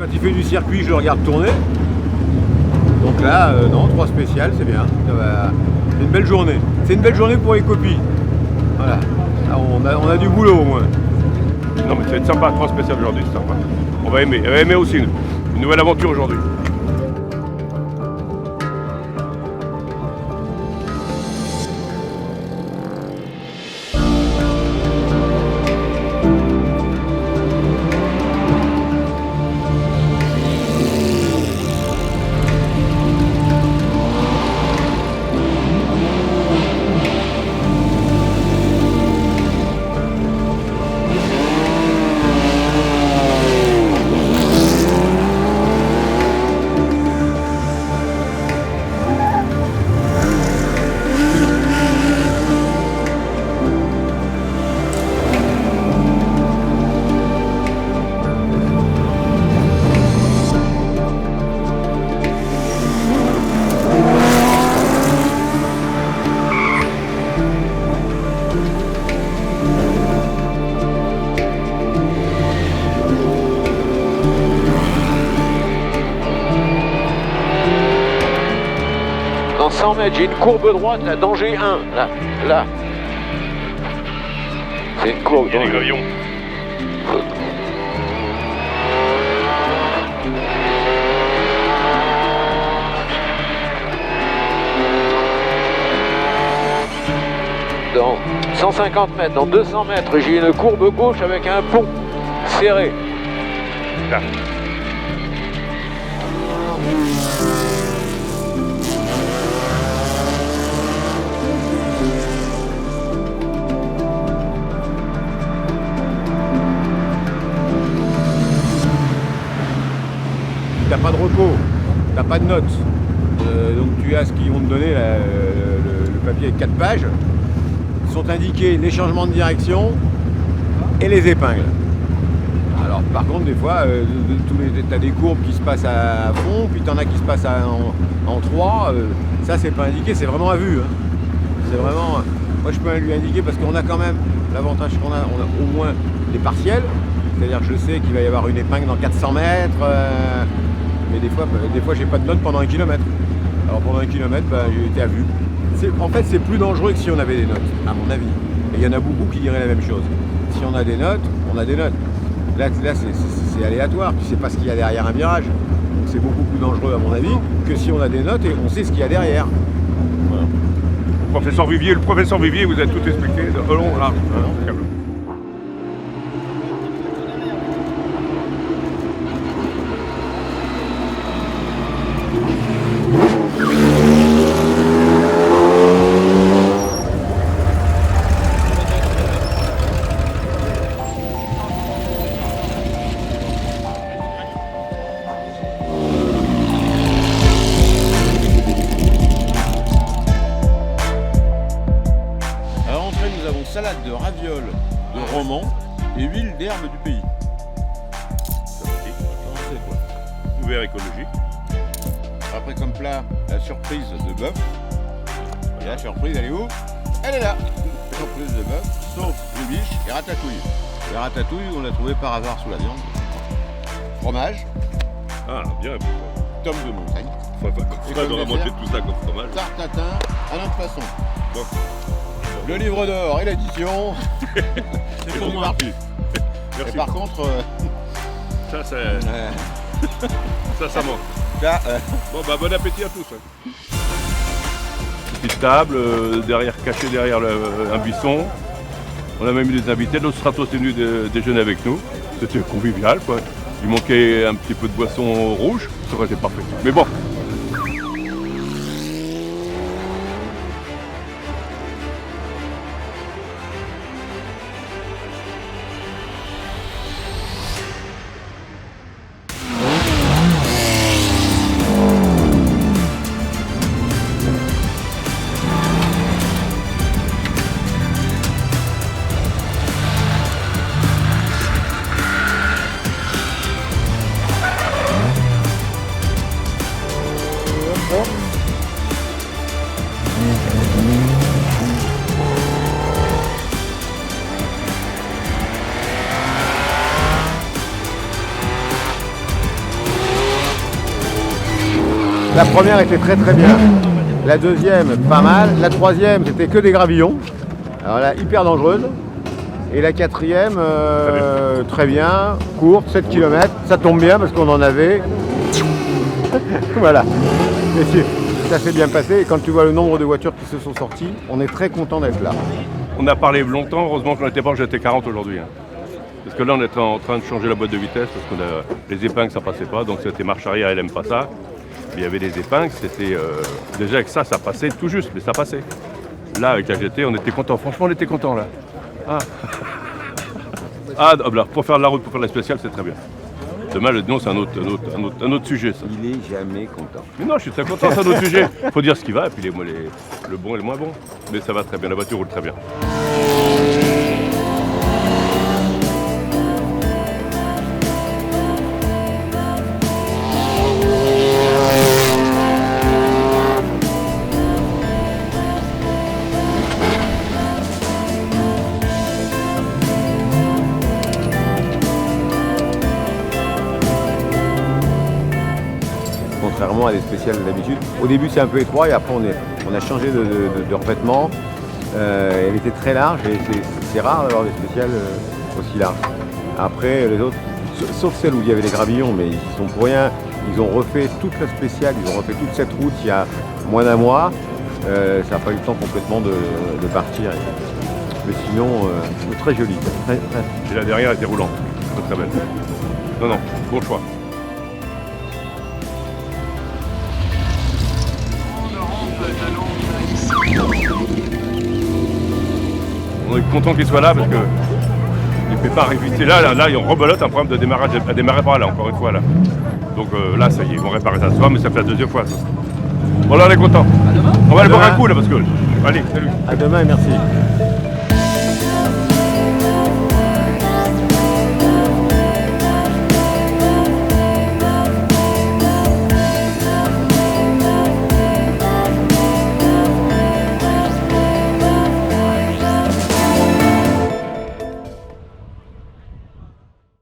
Quand il fait du circuit, je le regarde tourner. Donc là, non, 3 spéciales, c'est bien. C'est une belle journée. C'est une belle journée pour les copies. Voilà. Là, on a du boulot au moins. Non mais ça va être sympa, 3 spéciales aujourd'hui, c'est sympa. On va aimer. Elle va aimer aussi une nouvelle aventure aujourd'hui. Dans 100 mètres, j'ai une courbe droite, là, danger 1, là. C'est une courbe. Il y a des gravillons. Dans 150 mètres, dans 200 mètres, j'ai une courbe gauche avec un pont serré. Là. T'as pas de repos, t'as pas de notes. Donc tu as ce qu'ils vont te donner, là, le papier avec 4 pages. Ils sont indiqués les changements de direction et les épingles. Alors par contre des fois, t'as des courbes qui se passent à fond, puis t'en as qui se passent en 3. Ça c'est pas indiqué, c'est vraiment à vue. Hein. C'est vraiment. Moi je peux lui indiquer parce qu'on a quand même l'avantage qu'on a au moins des partiels. C'est-à-dire que je sais qu'il va y avoir une épingle dans 400 mètres. Mais des fois j'ai pas de notes pendant 1 kilomètre. Alors pendant 1 kilomètre, j'ai été à vue. En fait, c'est plus dangereux que si on avait des notes, à mon avis. Et il y en a beaucoup qui diraient la même chose. Si on a des notes, on a des notes. Là c'est aléatoire, tu sais pas ce qu'il y a derrière un virage. Donc c'est beaucoup plus dangereux, à mon avis, que si on a des notes et on sait ce qu'il y a derrière. Voilà. Le professeur Vivier vous a tout expliqué de long, large. Salade de ravioles de roman et huile d'herbe du pays. Sympathique. C'est quoi? Ouvert écologique. Après comme plat, la surprise de bœuf. Et la surprise, elle est où? Elle est là. Surprise de bœuf, sauce de biche et ratatouille. Les ratatouilles, on l'a trouvé par hasard sous la viande. Fromage, Ah, bien. tome de montagne. Fred aurait mangé tout ça comme fromage. Tarte tatin à notre façon. Bon. Le livre d'or et l'édition. C'est pour moi. Merci. Et par contre, Ça manque. là, Bon, bon appétit à tous. Hein. Petite table, cachée derrière un buisson. On a même eu des invités. L'autre Stratos est venu déjeuner avec nous. C'était convivial, quoi. Il manquait un petit peu de boisson rouge. Ça aurait été parfait. Mais bon. La première était très très bien. La deuxième, pas mal. La troisième, c'était que des gravillons. Alors là, hyper dangereuse. Et la quatrième, très bien, courte, 7 km. Ça tombe bien parce qu'on en avait. Voilà. Messieurs, ça s'est bien passé. Et quand tu vois le nombre de voitures qui se sont sorties, on est très content d'être là. On a parlé longtemps, heureusement qu'on n'était pas, j'étais 40 aujourd'hui. Hein. Parce que là, on est en train de changer la boîte de vitesse parce que les épingles, ça passait pas. Donc c'était marche arrière, elle n'aime pas ça. Mais il y avait des épingles, c'était déjà avec ça passait tout juste, mais ça passait. Là, avec la GT, on était content. Franchement, on était content là. Là, pour faire de la route, pour faire la spéciale, c'est très bien. Demain, non, c'est un autre sujet, ça. Il est jamais content. Mais non, je suis très content, c'est un autre sujet. Il faut dire ce qui va, et puis le bon et le moins bon. Mais ça va très bien, la voiture roule très bien. Contrairement à des spéciales d'habitude. Au début c'est un peu étroit et après on a changé de revêtement. Elle était très large et c'est rare d'avoir des spéciales aussi larges. Après les autres, sauf celles où il y avait des gravillons, mais ils sont pour rien. Ils ont refait toute la spéciale, ils ont refait toute cette route il y a moins d'un mois. Ça n'a pas eu le temps complètement de partir. Mais sinon, très joli. Et la derrière était roulante, très belle. Non, bon choix. On est content qu'il soit là parce que il ne fait pas éviter là, on rebelote un problème de démarrage, à démarrer par là, encore une fois là. Donc là, ça y est, ils vont réparer ça ce soir, mais ça fait la deuxième fois. Ça. Bon là, on est content. On va aller boire un coup là parce que. Allez, salut. À demain et merci.